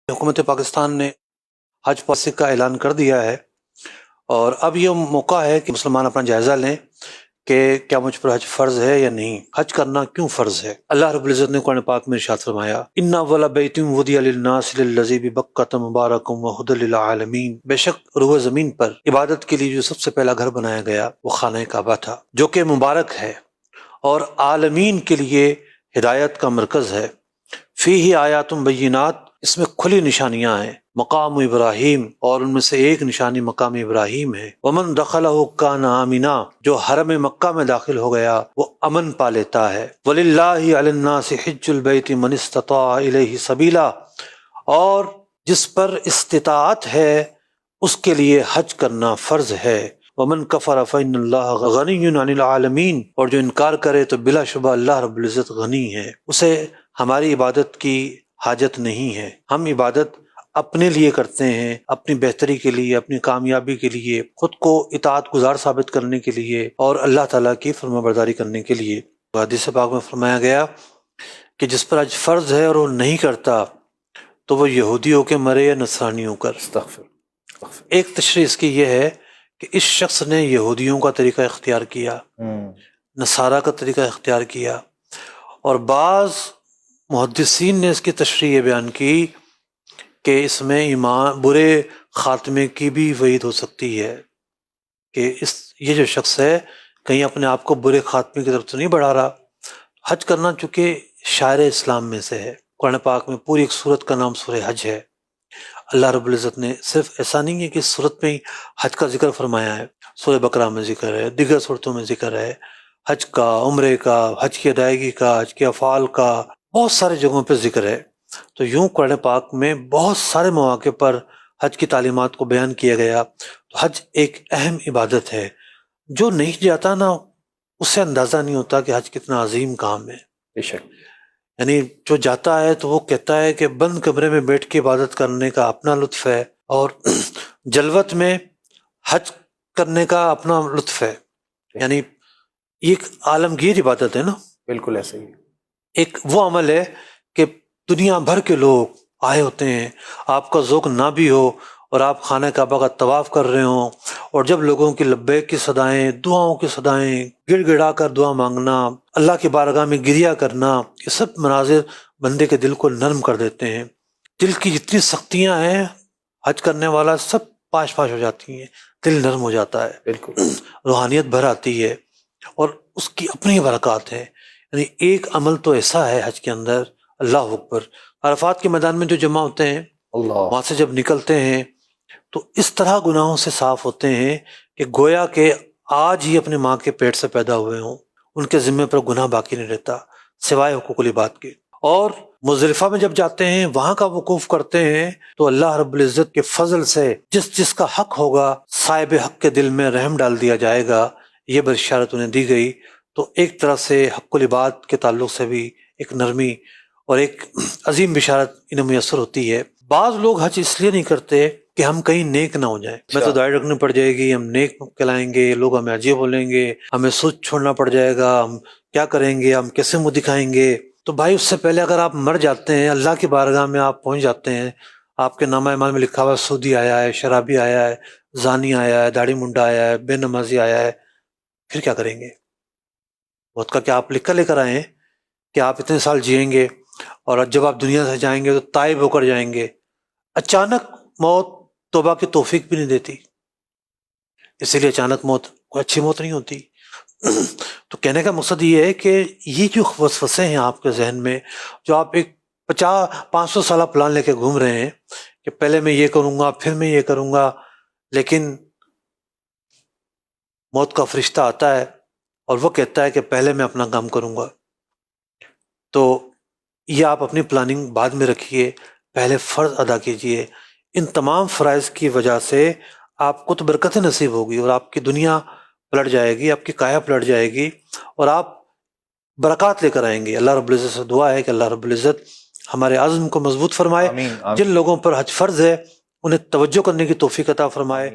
حکومت پاکستان نے حج پالیسی کا اعلان کر دیا ہے، اور اب یہ موقع ہے کہ مسلمان اپنا جائزہ لیں کہ کیا مجھ پر حج فرض ہے یا نہیں، حج کرنا کیوں فرض ہے۔ اللہ رب العزت نے قرآن پاک میں ارشاد فرمایا، ان اول بیت وضع للناس للذی ببکۃ مبارک وہدی للعالمین، بے شک روح زمین پر عبادت کے لیے جو سب سے پہلا گھر بنایا گیا وہ خانہ کعبہ تھا، جو کہ مبارک ہے اور عالمین کے لیے ہدایت کا مرکز ہے۔ فیہ آیات بینات، اس میں کھلی نشانیاں ہیں، مقام ابراہیم، اور ان میں سے ایک نشانی مقام ابراہیم ہے۔ ومن دخلہ کان آمنا، جو حرم مکہ میں داخل ہو گیا وہ امن پا لیتا ہے۔ وللہ علی الناس حج البیت من استطاع الیہ سبیلا، اور جس پر استطاعت ہے اس کے لیے حج کرنا فرض ہے۔ ومن کفر فإن اللہ غنی عن العالمین، اور جو انکار کرے تو بلا شبہ اللہ رب العزت غنی ہے، اسے ہماری عبادت کی حاجت نہیں ہے۔ ہم عبادت اپنے لیے کرتے ہیں، اپنی بہتری کے لیے، اپنی کامیابی کے لیے، خود کو اطاعت گزار ثابت کرنے کے لیے اور اللہ تعالیٰ کی فرما برداری کرنے کے لیے۔ حدیث پاک میں فرمایا گیا کہ جس پر حج فرض ہے اور وہ نہیں کرتا تو وہ یہودی ہو کے مرے یا نصرانی ہو کر۔ ایک تشریح اس کی یہ ہے کہ اس شخص نے یہودیوں کا طریقہ اختیار کیا، نصارہ کا طریقہ اختیار کیا، اور بعض محدثین نے اس کی تشریح بیان کی کہ اس میں ایمان برے خاتمے کی بھی وعید ہو سکتی ہے، کہ یہ جو شخص ہے کہیں اپنے آپ کو برے خاتمے کی طرف تو نہیں بڑھا رہا۔ حج کرنا چونکہ شاعر اسلام میں سے ہے، قرآن پاک میں پوری ایک سورت کا نام سورہ حج ہے۔ اللہ رب العزت نے صرف ایسا نہیں ہے کہ اس سورت میں ہی حج کا ذکر فرمایا ہے، سورہ بقرہ میں ذکر ہے، دیگر سورتوں میں ذکر ہے حج کا، عمرے کا، حج کی ادائیگی کا، حج کے افعال کا، بہت سارے جگہوں پہ ذکر ہے۔ تو یوں قرآن پاک میں بہت سارے مواقع پر حج کی تعلیمات کو بیان کیا گیا۔ تو حج ایک اہم عبادت ہے، جو نہیں جاتا نا اس سے اندازہ نہیں ہوتا کہ حج کتنا عظیم کام ہے۔ بے شک، یعنی جو جاتا ہے تو وہ کہتا ہے کہ بند کمرے میں بیٹھ کے عبادت کرنے کا اپنا لطف ہے، اور جلوت میں حج کرنے کا اپنا لطف ہے۔ یعنی یہ ایک عالمگیر عبادت ہے نا، بالکل ایسے ہی۔ ایک وہ عمل ہے کہ دنیا بھر کے لوگ آئے ہوتے ہیں، آپ کا ذوق نہ بھی ہو اور آپ خانہ کعبہ کا طواف کر رہے ہوں، اور جب لوگوں کی لبیک کی صدائیں، دعاؤں کی صدائیں، گڑ گڑا کر دعا مانگنا، اللہ کی بارگاہ میں گریہ کرنا، یہ سب مناظر بندے کے دل کو نرم کر دیتے ہیں۔ دل کی جتنی سختیاں ہیں حج کرنے والا سب پاش پاش ہو جاتی ہیں، دل نرم ہو جاتا ہے، بالکل روحانیت بھر آتی ہے، اور اس کی اپنی برکات ہیں۔ یعنی ایک عمل تو ایسا ہے حج کے اندر، اللہ اکبر، عرفات کے میدان میں جو جمع ہوتے ہیں اللہ، وہاں سے جب نکلتے ہیں تو اس طرح گناہوں سے صاف ہوتے ہیں کہ گویا کہ آج ہی اپنے ماں کے پیٹ سے پیدا ہوئے ہوں، ان کے ذمہ پر گناہ باقی نہیں رہتا سوائے حقوق العباد کے۔ اور مزدلفہ میں جب جاتے ہیں، وہاں کا وقوف کرتے ہیں، تو اللہ رب العزت کے فضل سے جس جس کا حق ہوگا صاحب حق کے دل میں رحم ڈال دیا جائے گا، یہ بشارت انہیں دی گئی۔ تو ایک طرح سے حق العباد کے تعلق سے بھی ایک نرمی اور ایک عظیم بشارت انہیں میسر ہوتی ہے۔ بعض لوگ حج اس لیے نہیں کرتے کہ ہم کہیں نیک نہ ہو جائیں، میں تو داڑھی رکھنی پڑ جائے گی، ہم نیک کہلائیں گے، لوگ ہمیں عجیب بولیں گے، ہمیں سود چھوڑنا پڑ جائے گا، ہم کیا کریں گے، ہم کیسے منہ دکھائیں گے۔ تو بھائی اس سے پہلے اگر آپ مر جاتے ہیں، اللہ کی بارگاہ میں آپ پہنچ جاتے ہیں، آپ کے نامہ اعمال میں لکھا ہوا سودی آیا ہے، شرابی آیا ہے، زانی آیا ہے، داڑھی منڈا آیا ہے، بے نمازی آیا ہے، پھر کیا کریں گے؟ موت کا کیا آپ لکھ کر لے کر آئے ہیں کہ آپ اتنے سال جئیں گے اور جب آپ دنیا سے جائیں گے تو تائب ہو کر جائیں گے؟ اچانک موت توبہ کی توفیق بھی نہیں دیتی، اسی لیے اچانک موت کوئی اچھی موت نہیں ہوتی۔ تو کہنے کا مقصد یہ ہے کہ یہ جو وسوسے ہیں آپ کے ذہن میں، جو آپ ایک 500 سالہ پلان لے کے گھوم رہے ہیں کہ پہلے میں یہ کروں گا، پھر میں یہ کروں گا، لیکن موت کا فرشتہ آتا ہے اور وہ کہتا ہے کہ پہلے میں اپنا کام کروں گا۔ تو یہ آپ اپنی پلاننگ بعد میں رکھیے، پہلے فرض ادا کیجئے۔ ان تمام فرائض کی وجہ سے آپ کو تو برکت نصیب ہوگی، اور آپ کی دنیا پلٹ جائے گی، آپ کی کایا پلٹ جائے گی، اور آپ برکات لے کر آئیں گے۔ اللہ رب العزت سے دعا ہے کہ اللہ رب العزت ہمارے عزم کو مضبوط فرمائے، آمین آمین۔ جن لوگوں پر حج فرض ہے انہیں توجہ کرنے کی توفیق عطا فرمائے۔